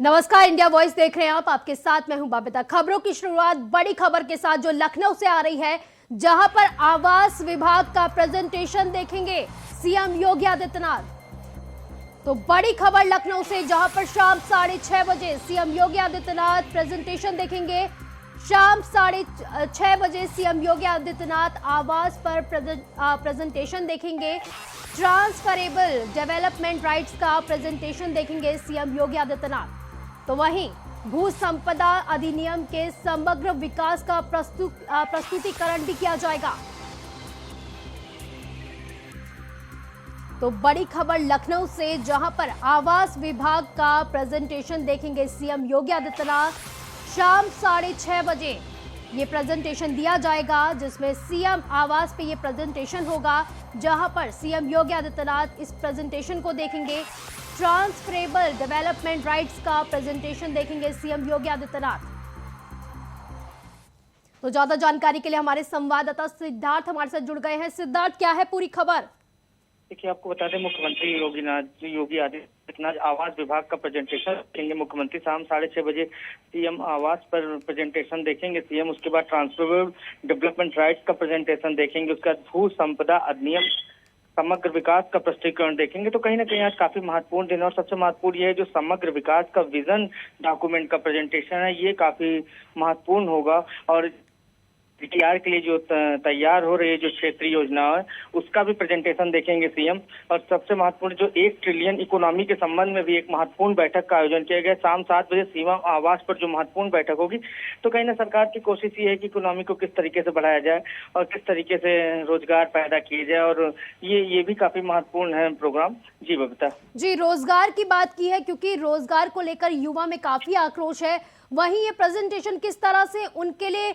नमस्कार, India voice देख रहे हैं आप। आपके साथ मैं हूं बबीता। खबरों की शुरुआत बड़ी खबर के साथ जो लखनऊ से आ रही है, जहां पर आवास विभाग का प्रेजेंटेशन देखेंगे सीएम योगी आदित्यनाथ। तो बड़ी खबर लखनऊ से, जहां पर शाम 6:30 बजे सीएम योगी आदित्यनाथ प्रेजेंटेशन देखेंगे। शाम 6:30 बजे सीएम योगी आदित्यनाथ आवास पर प्रेजेंटेशन देखेंगे। ट्रांसफरेबल डेवलपमेंट राइट्स का प्रेजेंटेशन देखेंगे सीएम योगी आदित्यनाथ। तो वहीं भू संपदा अधिनियम के समग्र विकास का प्रस्तुतिकरण भी किया जाएगा। तो बड़ी खबर लखनऊ से, जहां पर आवास विभाग का प्रेजेंटेशन देखेंगे सीएम योगी आदित्यनाथ। शाम 6:30 बजे ये प्रेजेंटेशन दिया जाएगा, जिसमें सीएम आवास पे ये प्रेजेंटेशन होगा, जहां पर सीएम योगी आदित्यनाथ इस प्रेजेंटेशन को देखेंगे। ट्रांसफरेबल डेवलपमेंट राइट्स का प्रेजेंटेशन देखेंगे सीएम योगी आदित्यनाथ। तो ज्यादा जानकारी के लिए हमारे संवाददाता सिद्धार्थ हमारे साथ जुड़ गए हैं। सिद्धार्थ, क्या है पूरी खबर? देखिए, आपको बता दें, मुख्यमंत्री योगी आदित्यनाथ आवास विभाग का प्रेजेंटेशन देखेंगे। मुख्यमंत्री शाम 6:30 बजे सीएम आवास पर प्रेजेंटेशन देखेंगे सीएम। उसके बाद ट्रांसफरेबल डेवलपमेंट राइट्स का प्रेजेंटेशन देखेंगे। उसके बाद भू संपदा अधिनियम समग्र विकास का प्रस्तुतिकरण देखेंगे। तो कहीं ना कहीं आज काफी महत्वपूर्ण दिन है, और सबसे महत्वपूर्ण ये है जो समग्र विकास का विजन डॉक्यूमेंट का प्रेजेंटेशन है, ये काफी महत्वपूर्ण होगा। और डीटीआर के लिए जो तैयार हो रही है जो क्षेत्रीय योजना है, उसका भी प्रेजेंटेशन देखेंगे सीएम। और सबसे महत्वपूर्ण जो 1 ट्रिलियन इकोनॉमी के संबंध में भी एक महत्वपूर्ण बैठक का आयोजन किया गया। शाम 7 बजे सीएम आवास पर जो महत्वपूर्ण बैठक होगी, तो कहीं ना सरकार की कोशिश ये है कि इकोनॉमी को किस तरीके से बढ़ाया जाए और किस तरीके से रोजगार पैदा किए जाए, और ये भी काफी महत्वपूर्ण है प्रोग्राम। जी बबीता जी, रोजगार की बात की है, क्योंकि रोजगार को लेकर युवा में काफी आक्रोश है। वहीं ये प्रेजेंटेशन किस तरह से उनके लिए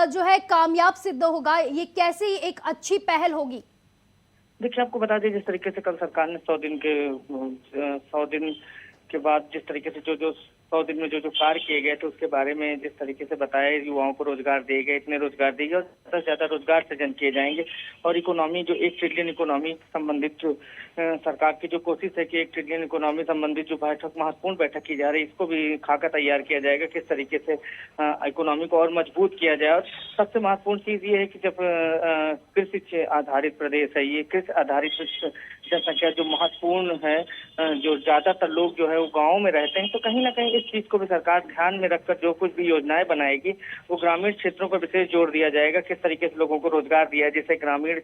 जो है कामयाब सिद्ध होगा, ये कैसी एक अच्छी पहल होगी? देखिए, आपको बता दें, जिस तरीके से कल सरकार ने 100 दिन के बाद जिस तरीके से जो 100 दिन में जो कार्य किए गए थे, उसके बारे में जिस तरीके से बताया, युवाओं को रोजगार दिए गए, इतने रोजगार दिए गए और ज्यादा से ज्यादा रोजगार सृजन किए जाएंगे। और इकोनॉमी जो 1 ट्रिलियन इकोनॉमी संबंधित जो सरकार की जो कोशिश है कि 1 ट्रिलियन इकोनॉमी संबंधित जो बैठक, महत्वपूर्ण बैठक की जा रही है, इसको भी खाका तैयार किया जाएगा, किस तरीके से इकोनॉमी को और मजबूत किया जाए। और सबसे महत्वपूर्ण चीज ये है कि जब कृषि आधारित प्रदेश है, ये कृषि आधारित जनसंख्या जो महत्वपूर्ण है, जो ज्यादातर लोग जो है वो गाँव में रहते हैं, तो कहीं ना कहीं इस चीज को भी सरकार ध्यान में रखकर जो कुछ भी योजनाएं बनाएगी, वो ग्रामीण क्षेत्रों पर विशेष जोर दिया जाएगा। किस तरीके से लोगों को रोजगार दिया है, जिससे ग्रामीण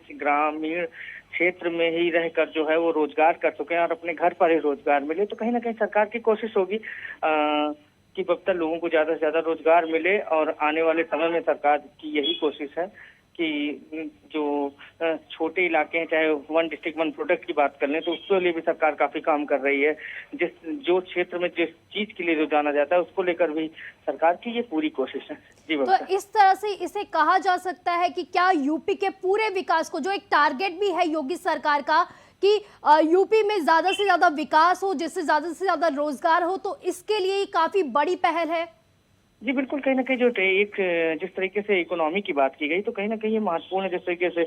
क्षेत्र में ही रहकर जो है वो रोजगार कर सके और अपने घर पर ही रोजगार मिले। तो कहीं ना कहीं सरकार की कोशिश होगी कि बख्तर लोगों को ज्यादा से ज्यादा रोजगार मिले। और आने वाले समय में सरकार की यही कोशिश है कि जो छोटे इलाके हैं, चाहे 1 डिस्ट्रिक्ट 1 प्रोडक्ट की बात कर लें, तो उसके लिए भी सरकार काफी काम कर रही है। जो क्षेत्र में जिस चीज के लिए जो जाना जाता है, उसको लेकर भी सरकार की ये पूरी कोशिश है। जी तो इस तरह से इसे कहा जा सकता है कि क्या यूपी के पूरे विकास को, जो एक टारगेट भी है योगी सरकार का कि यूपी में ज्यादा से ज्यादा विकास हो, जिससे ज्यादा से ज्यादा रोजगार हो, तो इसके लिए काफी बड़ी पहल है? जी बिल्कुल, कहीं ना कहीं जो एक जिस तरीके से इकोनॉमी की बात की गई, तो कहीं ना कहीं ये महत्वपूर्ण है, जिस तरीके से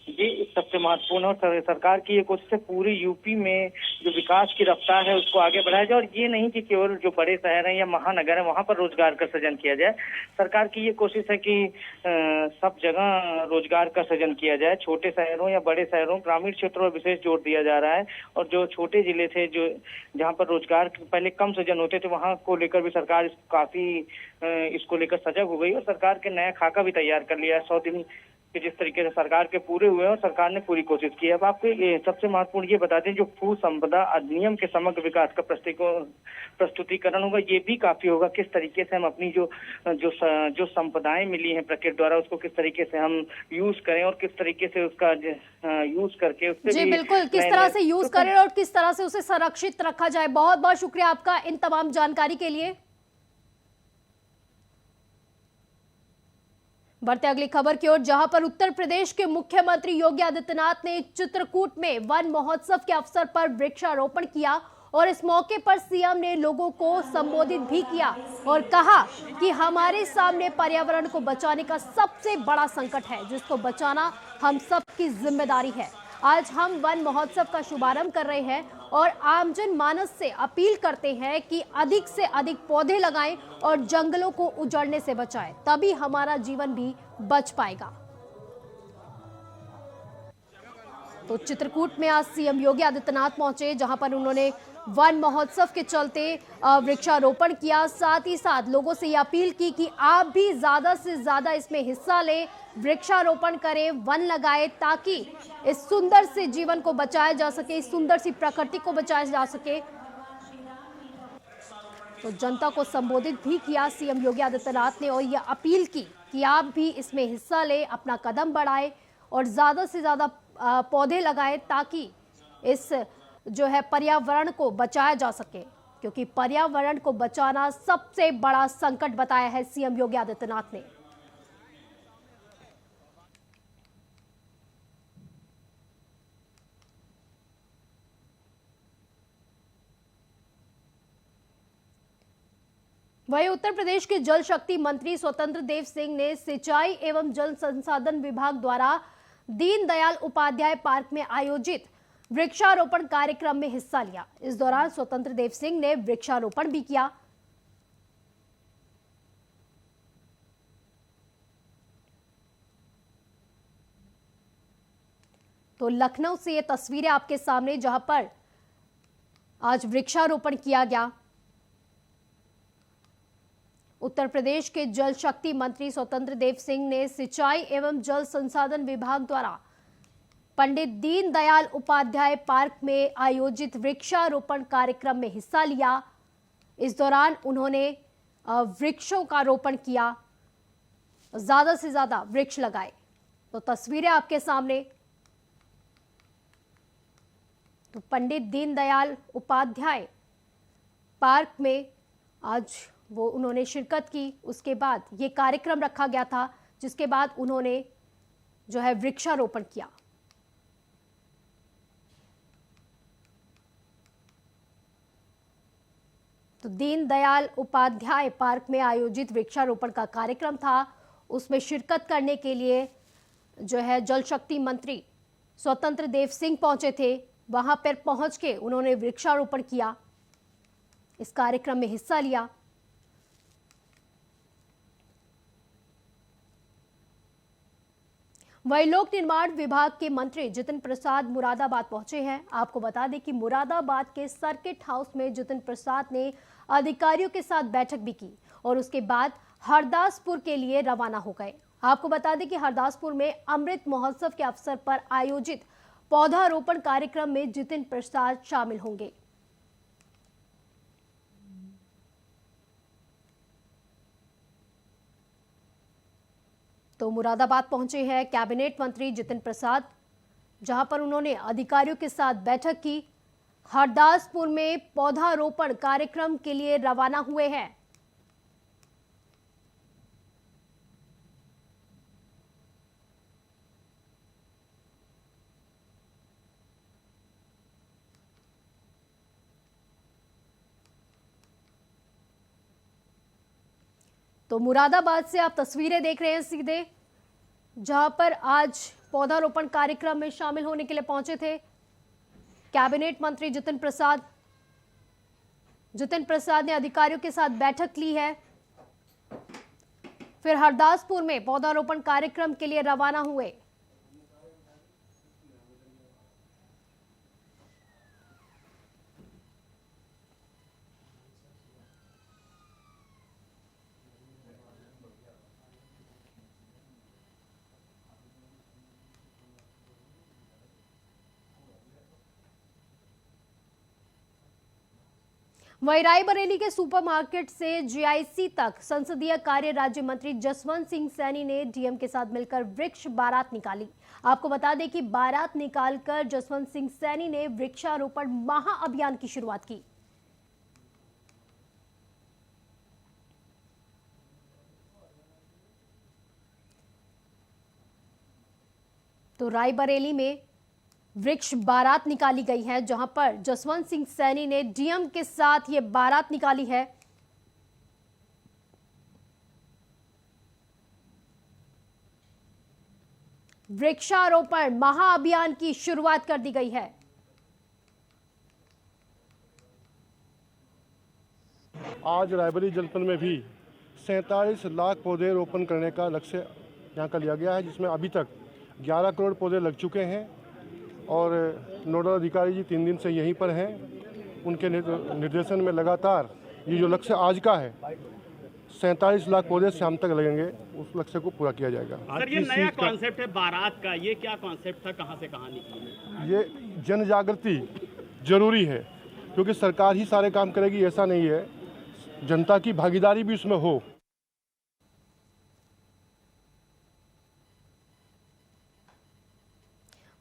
ये सबसे महत्वपूर्ण है। और सरकार की ये कोशिश है पूरी यूपी में जो विकास की रफ्तार है उसको आगे बढ़ाया जाए। और ये नहीं कि केवल जो बड़े शहर हैं या महानगर है वहां पर रोजगार का सृजन किया जाए। सरकार की ये कोशिश है कि सब जगह रोजगार का सृजन किया जाए, छोटे शहरों या बड़े शहरों, ग्रामीण क्षेत्रों में विशेष जोर दिया जा रहा है। और जो छोटे जिले थे, जो जहाँ पर रोजगार पहले कम सृजन होते थे, वहाँ को लेकर भी सरकार काफी इसको लेकर सजग हो गई और सरकार के नया खाका भी तैयार कर लिया है। 100 दिन कि जिस तरीके से सरकार के पूरे हुए और सरकार ने पूरी कोशिश की है। अब आपको सबसे महत्वपूर्ण ये बता दें, जो भू संपदा अधिनियम के समग्र विकास का प्रस्तुतिकरण होगा, ये भी काफी होगा। किस तरीके से हम अपनी जो संपदाएं मिली हैं प्रकृति द्वारा, उसको किस तरीके से हम यूज करें और किस तरीके से उसका यूज करके उससे जी बिल्कुल, किस तरह से यूज करें और किस तरह से उसे संरक्षित रखा जाए। बहुत बहुत शुक्रिया आपका इन तमाम जानकारी के लिए। बढ़ते अगली खबर की ओर, जहां पर उत्तर प्रदेश के मुख्यमंत्री योगी आदित्यनाथ ने चित्रकूट में वन महोत्सव के अवसर पर वृक्षारोपण किया और इस मौके पर सीएम ने लोगों को संबोधित भी किया और कहा कि हमारे सामने पर्यावरण को बचाने का सबसे बड़ा संकट है, जिसको बचाना हम सबकी जिम्मेदारी है। आज हम वन महोत्सव का शुभारंभ कर रहे हैं और आमजन मानस से अपील करते हैं कि अधिक से अधिक पौधे लगाएं और जंगलों को उजड़ने से बचाएं, तभी हमारा जीवन भी बच पाएगा। तो चित्रकूट में आज सीएम योगी आदित्यनाथ पहुंचे, जहां पर उन्होंने वन महोत्सव के चलते वृक्षारोपण किया। साथ ही साथ लोगों से ये अपील की कि आप भी ज्यादा से ज्यादा इसमें हिस्सा लें, वृक्षारोपण करें, वन लगाएं, ताकि इस सुंदर से जीवन को बचाया जा सके, इस सुंदर सी प्रकृति को बचाया जा सके। तो जनता को संबोधित भी किया सीएम योगी आदित्यनाथ ने और यह अपील की कि आप भी इसमें हिस्सा लें, अपना कदम बढ़ाएं और ज्यादा से ज्यादा पौधे लगाएं, ताकि इस जो है पर्यावरण को बचाया जा सके, क्योंकि पर्यावरण को बचाना सबसे बड़ा संकट बताया है सीएम योगी आदित्यनाथ ने। वहीं उत्तर प्रदेश के जल शक्ति मंत्री स्वतंत्र देव सिंह ने सिंचाई एवं जल संसाधन विभाग द्वारा दीनदयाल उपाध्याय पार्क में आयोजित वृक्षारोपण कार्यक्रम में हिस्सा लिया। इस दौरान स्वतंत्र देव सिंह ने वृक्षारोपण भी किया। तो लखनऊ से ये तस्वीरें आपके सामने, जहां पर आज वृक्षारोपण किया गया। उत्तर प्रदेश के जल शक्ति मंत्री स्वतंत्र देव सिंह ने सिंचाई एवं जल संसाधन विभाग द्वारा पंडित दीनदयाल उपाध्याय पार्क में आयोजित वृक्षारोपण कार्यक्रम में हिस्सा लिया। इस दौरान उन्होंने वृक्षों का रोपण किया, ज्यादा से ज्यादा वृक्ष लगाए। तो तस्वीरें आपके सामने। तो पंडित दीनदयाल उपाध्याय पार्क में आज वो उन्होंने शिरकत की। उसके बाद ये कार्यक्रम रखा गया था, जिसके बाद उन्होंने जो है वृक्षारोपण किया। तो दीनदयाल उपाध्याय पार्क में आयोजित वृक्षारोपण का कार्यक्रम था, उसमें शिरकत करने के लिए जो है जल शक्ति मंत्री स्वतंत्र देव सिंह पहुंचे थे। वहां पर पहुंच के उन्होंने वृक्षारोपण किया, इस कार्यक्रम में हिस्सा लिया। वही लोक निर्माण विभाग के मंत्री जितिन प्रसाद मुरादाबाद पहुंचे हैं। आपको बता दें कि मुरादाबाद के सर्किट हाउस में जितिन प्रसाद ने अधिकारियों के साथ बैठक भी की और उसके बाद हरदासपुर के लिए रवाना हो गए। आपको बता दें कि हरदासपुर में अमृत महोत्सव के अवसर पर आयोजित पौधारोपण कार्यक्रम में जितिन प्रसाद शामिल होंगे। तो मुरादाबाद पहुंचे हैं कैबिनेट मंत्री जितिन प्रसाद, जहां पर उन्होंने अधिकारियों के साथ बैठक की। हरदासपुर में पौधारोपण कार्यक्रम के लिए रवाना हुए हैं। तो मुरादाबाद से आप तस्वीरें देख रहे हैं सीधे, जहां पर आज पौधारोपण कार्यक्रम में शामिल होने के लिए पहुंचे थे कैबिनेट मंत्री जितिन प्रसाद। जितिन प्रसाद ने अधिकारियों के साथ बैठक ली है, फिर हरदासपुर में पौधारोपण कार्यक्रम के लिए रवाना हुए। वहीं रायबरेली के सुपरमार्केट से जीआईसी तक संसदीय कार्य राज्य मंत्री जसवंत सिंह सैनी ने डीएम के साथ मिलकर वृक्ष बारात निकाली। आपको बता दें कि बारात निकालकर जसवंत सिंह सैनी ने वृक्षारोपण महाअभियान की शुरुआत की। तो रायबरेली में वृक्ष बारात निकाली गई है, जहां पर जसवंत सिंह सैनी ने डीएम के साथ ये बारात निकाली है। वृक्षारोपण महाअभियान की शुरुआत कर दी गई है। आज रायबरेली जनपद में भी 47 लाख पौधे रोपण करने का लक्ष्य यहाँ का लिया गया है, जिसमें अभी तक 11 करोड़ पौधे लग चुके हैं और नोडल अधिकारी जी 3 दिन से यहीं पर हैं। उनके निर्देशन में लगातार ये जो लक्ष्य आज का है 47 लाख पौधे शाम तक लगेंगे, उस लक्ष्य को पूरा किया जाएगा। सर, ये नया कॉन्सेप्ट है बारात का, ये क्या कॉन्सेप्ट था, कहाँ से कहाँ निकली? ये जन जागृति जरूरी है, क्योंकि सरकार ही सारे काम करेगी ऐसा नहीं है, जनता की भागीदारी भी उसमें हो।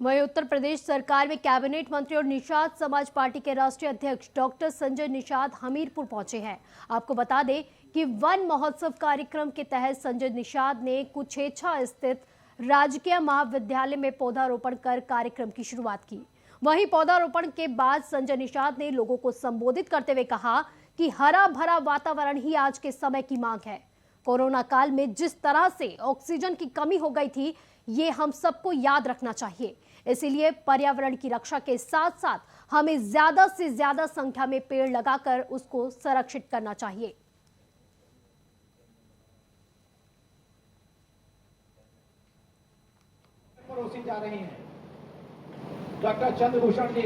वहीं उत्तर प्रदेश सरकार में कैबिनेट मंत्री और निषाद समाज पार्टी के राष्ट्रीय अध्यक्ष डॉक्टर संजय निषाद हमीरपुर पहुंचे हैं। आपको बता दें कि वन महोत्सव कार्यक्रम के तहत संजय निषाद ने कुछेछा स्थित राजकीय महाविद्यालय में पौधारोपण कर कार्यक्रम की शुरुआत की। वहीं पौधारोपण के बाद संजय निषाद ने लोगों को संबोधित करते हुए कहा कि हरा भरा वातावरण ही आज के समय की मांग है। कोरोना काल में जिस तरह से ऑक्सीजन की कमी हो गई थी, ये हम सबको याद रखना चाहिए। इसीलिए पर्यावरण की रक्षा के साथ साथ हमें ज्यादा से ज्यादा संख्या में पेड़ लगाकर उसको संरक्षित करना चाहिए। परोसी जा रही हैं। डॉक्टर चंद्रभूषण जी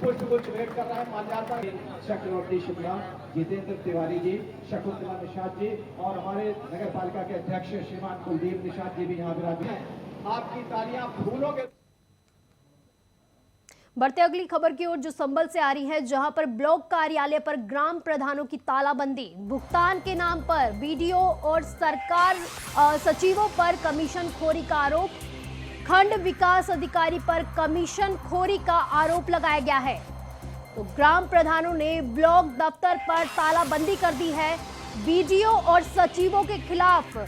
पुष्पगुच्छ भेंट कर रहे हैं। माल्यार्पण चक्रवर्ती शुक्ला, जितेंद्र तिवारी जी, शकुंतला निषाद जी और हमारे नगर पालिका के अध्यक्ष श्रीमान कुलदीप निषाद जी भी यहाँ विराजमान हैं। आपकी तालियां फूलों के। बढ़ते अगली खबर की ओर, जो संभल से आ रही है, जहां पर ब्लॉक कार्यालय पर ग्राम प्रधानों की तालाबंदी, भुगतान के नाम पर बीडीओ और सरकार सचिवों पर कमीशन खोरी का आरोप, खंड विकास अधिकारी पर कमीशन खोरी का आरोप लगाया गया है। तो ग्राम प्रधानों ने ब्लॉक दफ्तर पर तालाबंदी कर दी है। बीडीओ और सचिवों के खिलाफ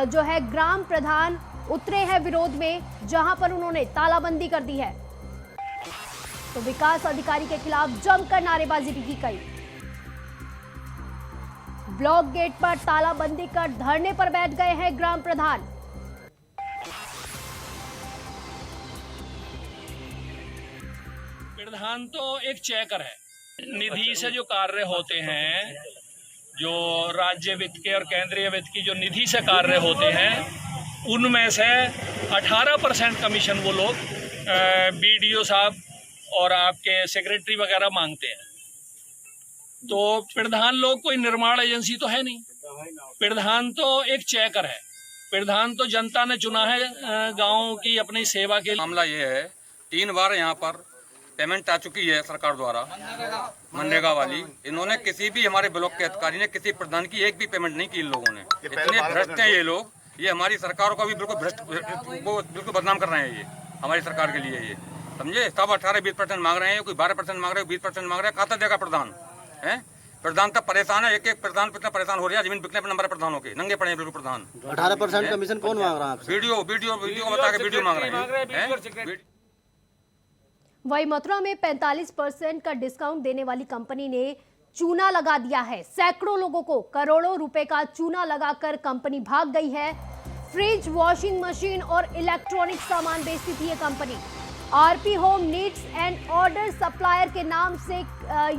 जो है ग्राम प्रधान उतरे हैं विरोध में, जहां पर उन्होंने तालाबंदी कर दी है। तो विकास अधिकारी के खिलाफ जमकर नारेबाजी भी की गई। ब्लॉक गेट पर तालाबंदी कर धरने पर बैठ गए हैं ग्राम प्रधान। प्रधान तो एक चेकर है। निधि से जो कार्य होते हैं, जो राज्य वित्त के और केंद्रीय वित्त की जो निधि से कार्य होते हैं, उनमें से 18% कमीशन वो लोग बीडीओ साहब और आपके सेक्रेटरी वगैरह मांगते हैं। तो प्रधान लोग कोई निर्माण एजेंसी तो है नहीं, प्रधान तो एक चेकर है। प्रधान तो जनता ने चुना है गाँव की अपनी सेवा के। मामला ये है, 3 बार यहाँ पर पेमेंट आ चुकी है सरकार द्वारा, मनरेगा वाली। इन्होंने किसी भी हमारे ब्लॉक के अधिकारी ने किसी प्रधान की एक भी पेमेंट नहीं की। इन लोगों ने इतने भ्रष्ट हैं ये लोग, ये हमारी सरकार को भी बिल्कुल बिल्कुल बदनाम कर रहे हैं। ये हमारी सरकार के लिए ये समझे, सब 18-20% मांग रहे हैं, कोई 12% मांग रहे हैं, 20% मांग रहे हैं। खाता देगा प्रधान है? प्रधान तब परेशान है, एक प्रधान कितना परेशान हो रहा है। जमीन बिकने पर नंबर प्रधानों के नंगे पड़े हैं बिल्कुल। प्रधान 18% कमीशन कौन मांग रहा है? वीडियो बता के वीडियो मांग रहे हैं। वही मथुरा में 45% का डिस्काउंट देने वाली कंपनी ने चूना लगा दिया है। सैकड़ों लोगों को करोड़ों रुपए का चूना लगाकर कंपनी भाग गई है। फ्रिज, वॉशिंग मशीन और इलेक्ट्रॉनिक सामान बेचती थी ये company. RP home needs and order supplier के नाम से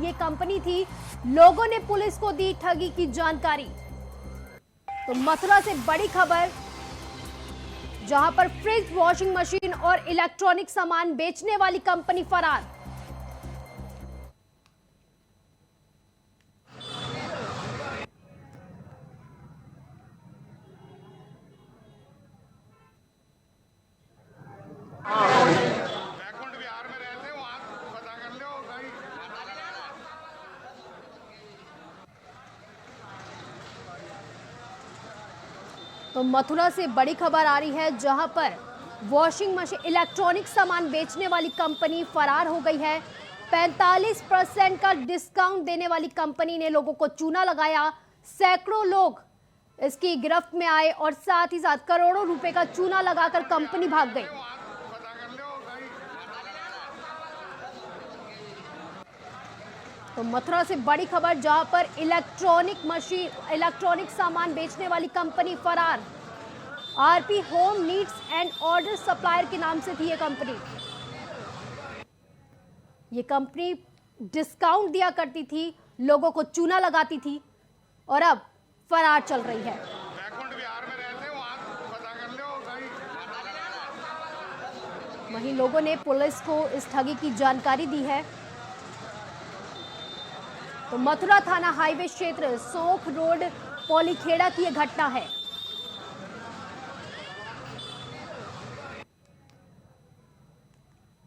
ये कंपनी थी। लोगों ने पुलिस को दी ठगी की जानकारी। तो मथुरा से बड़ी खबर, जहां पर फ्रिज, वॉशिंग मशीन और इलेक्ट्रॉनिक सामान बेचने वाली कंपनी फरार। तो मथुरा से बड़ी खबर आ रही है, जहां पर वॉशिंग मशीन, इलेक्ट्रॉनिक सामान बेचने वाली कंपनी फरार हो गई है। 45% का डिस्काउंट देने वाली कंपनी ने लोगों को चूना लगाया। सैकड़ों लोग इसकी गिरफ्त में आए और साथ ही साथ करोड़ों रुपए का चूना लगाकर कंपनी भाग गई। तो मथुरा से बड़ी खबर, जहां पर इलेक्ट्रॉनिक सामान बेचने वाली कंपनी फरार। RP home needs and order supplier के नाम से थी ये कंपनी। ये कंपनी डिस्काउंट दिया करती थी लोगों को चूना लगाती थी और अब फरार चल रही है। वहीं लोगों ने पुलिस को इस ठगी की जानकारी दी है। तो मथुरा थाना हाईवे क्षेत्र सोख रोड पौलीखेड़ा की यह घटना है।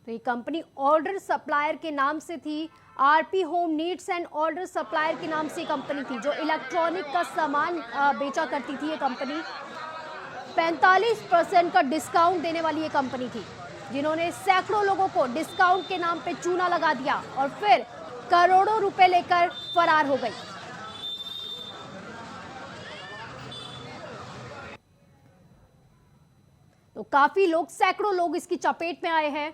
तो ये कंपनी ऑर्डर सप्लायर के नाम से थी। RP home needs and order supplier के नाम से कंपनी थी जो इलेक्ट्रॉनिक का सामान बेचा करती थी। ये कंपनी 45% का डिस्काउंट देने वाली ये कंपनी थी, जिन्होंने सैकड़ों लोगों को डिस्काउंट के नाम पे चूना लगा दिया और फिर करोड़ों रुपए लेकर फरार हो गई। तो काफी लोग, सैकड़ों लोग इसकी चपेट में आए हैं।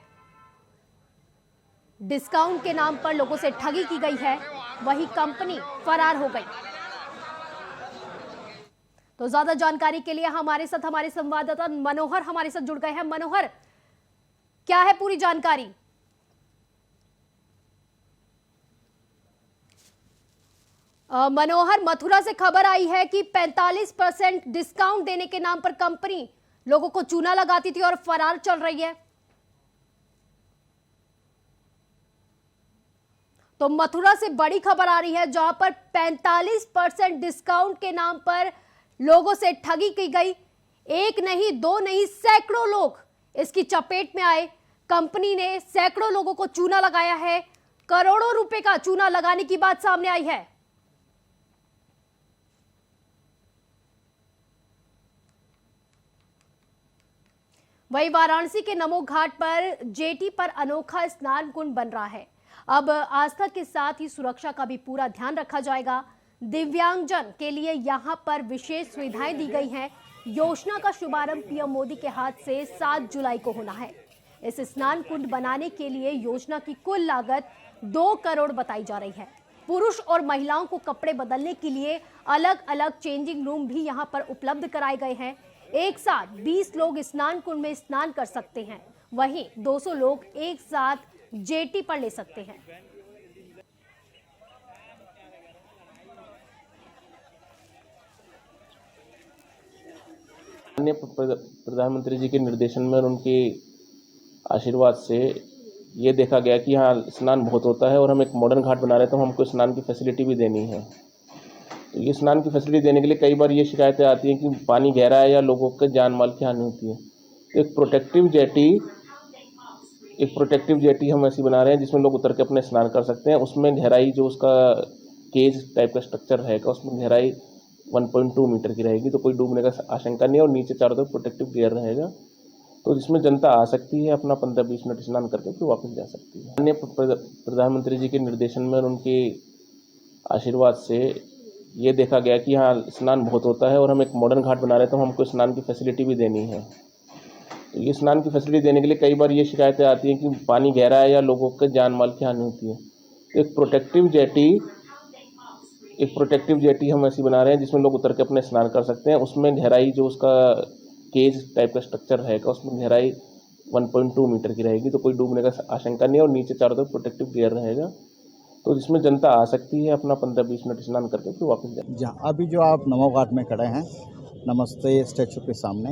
डिस्काउंट के नाम पर लोगों से ठगी की गई है, वही कंपनी फरार हो गई। तो ज्यादा जानकारी के लिए हमारे साथ हमारे संवाददाता मनोहर हमारे साथ जुड़ गए हैं। मनोहर, क्या है पूरी जानकारी? मनोहर, मथुरा से खबर आई है कि 45% डिस्काउंट देने के नाम पर कंपनी लोगों को चूना लगाती थी और फरार चल रही है। तो मथुरा से बड़ी खबर आ रही है जहां पर 45% डिस्काउंट के नाम पर लोगों से ठगी की गई। एक नहीं, दो नहीं, सैकड़ों लोग इसकी चपेट में आए। कंपनी ने सैकड़ों लोगों को चूना लगाया है। करोड़ों रुपए का चूना लगाने की बात सामने आई है। वही वाराणसी के नमो घाट पर जेटी पर अनोखा स्नान कुंड बन रहा है। अब आस्था के साथ ही सुरक्षा का भी पूरा ध्यान रखा जाएगा। दिव्यांगजन के लिए यहां पर विशेष सुविधाएं दी गई हैं। योजना का शुभारंभ पीएम मोदी के हाथ से 7 जुलाई को होना है। इस स्नान कुंड बनाने के लिए योजना की कुल लागत 2 करोड़ बताई जा रही है। पुरुष और महिलाओं को कपड़े बदलने के लिए अलग अलग चेंजिंग रूम भी यहां पर उपलब्ध कराए गए हैं। एक साथ 20 लोग स्नान कुंड में स्नान कर सकते हैं, वहीं 200 लोग एक साथ जेटी पर ले सकते हैं। माननीय प्रधानमंत्री जी के निर्देशन में और उनके आशीर्वाद से ये देखा गया कि यहाँ स्नान बहुत होता है और हम एक मॉडर्न घाट बना रहे हैं, तो हमको स्नान की फैसिलिटी भी देनी है। तो ये स्नान की फैसिलिटी देने के लिए कई बार ये शिकायतें आती हैं कि पानी गहरा है या लोगों के जान माल की हानि होती है। तो एक प्रोटेक्टिव जेटी हम ऐसी बना रहे हैं जिसमें लोग उतर के अपने स्नान कर सकते हैं। उसमें गहराई जो उसका केज टाइप का स्ट्रक्चर रहेगा, उसमें गहराई 1.2 मीटर की रहेगी, तो कोई डूबने का आशंका नहीं है और नीचे चारों तरफ प्रोटेक्टिव गियर रहेगा। तो जिसमें जनता आ सकती है, अपना 15-20 मिनट स्नान करके फिर वापस जा सकती है। माननीय प्रधानमंत्री जी के निर्देशन में और उनके आशीर्वाद से ये देखा गया कि यहाँ स्नान बहुत होता है और हम एक मॉडर्न घाट बना रहे हैं, तो हमको स्नान की फैसिलिटी भी देनी है। तो ये स्नान की फैसिलिटी देने के लिए कई बार ये शिकायतें आती हैं कि पानी गहरा है या लोगों के जान माल की हानि होती है। तो एक प्रोटेक्टिव जेटी हम ऐसी बना रहे हैं जिसमें लोग उतर के अपने स्नान कर सकते हैं। उसमें गहराई जो उसका केज टाइप का स्ट्रक्चर रहेगा, उसमें गहराई 1.2 मीटर की रहेगी, तो कोई डूबने का आशंका नहीं है और नीचे चारों तरफ प्रोटेक्टिव गियर रहेगा। तो जिसमें जनता आ सकती है, अपना 15-20 मिनट स्नान करके फिर वापस जाए। जहाँ अभी जो आप नमो घाट में खड़े हैं, नमस्ते स्टैचू के सामने,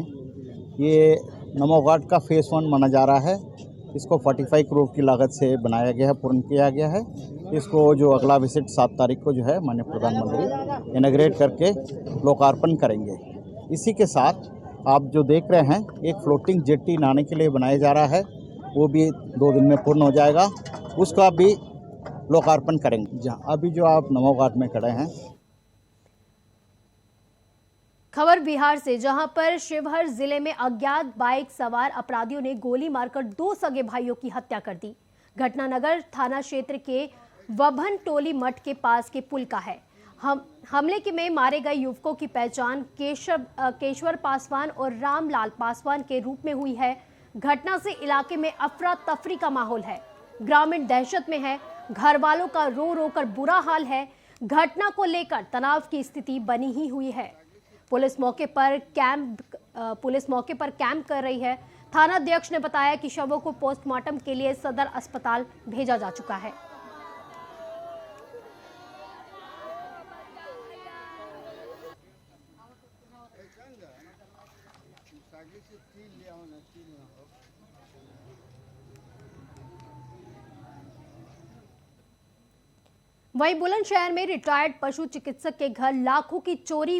ये नमो घाट का फेज़ 1 माना जा रहा है। इसको 45 करोड़ की लागत से बनाया गया है, पूर्ण किया गया है। इसको जो अगला विजिट 7 तारीख को जो है माननीय प्रधानमंत्री इनॉग्रेट करके लोकार्पण करेंगे। इसी के साथ आप जो देख रहे हैं, एक फ्लोटिंग जेट्टी नहाने के लिए बनाया जा रहा है, वो भी 2 दिन में पूर्ण हो जाएगा, उसका भी लोकार्पण करेंगे। जहाँ अभी जो आप नमो घाट में खड़े हैं। खबर बिहार से, जहां पर शिवहर जिले में अज्ञात बाइक सवार अपराधियों ने गोली मारकर 2 सगे भाइयों की हत्या कर दी। घटना नगर थाना क्षेत्र के वभन टोली मठ के पास के पुल का है। हमले में मारे गए युवकों की पहचान केशवर पासवान और रामलाल पासवान के रूप में हुई है। घटना से इलाके में अफरा तफरी का माहौल है। ग्रामीण दहशत में है, घर वालों का रो रो कर बुरा हाल है। घटना को लेकर तनाव की स्थिति बनी ही हुई है। पुलिस मौके पर कैंप कर रही है। थाना अध्यक्ष ने बताया कि शवों को पोस्टमार्टम के लिए सदर अस्पताल भेजा जा चुका है। वहीं बुलंदशहर में रिटायर्ड पशु चिकित्सक के घर लाखों की चोरी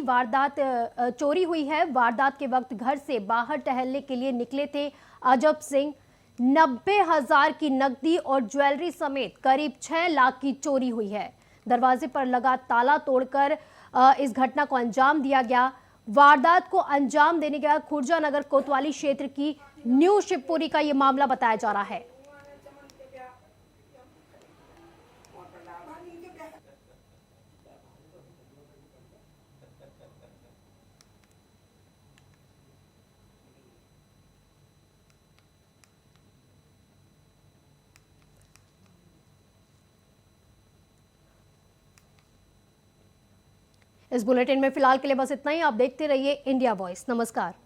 हुई है। वारदात के वक्त घर से बाहर टहलने के लिए निकले थे अजब सिंह। 90,000 की नकदी और ज्वेलरी समेत करीब 6 लाख की चोरी हुई है। दरवाजे पर लगा ताला तोड़कर इस घटना को अंजाम दिया गया। वारदात को अंजाम देने के बाद खुर्जा नगर कोतवाली क्षेत्र की न्यू शिवपुरी का यह मामला बताया जा रहा है। इस बुलेटिन में फिलहाल के लिए बस इतना ही। आप देखते रहिए इंडिया वॉइस। नमस्कार।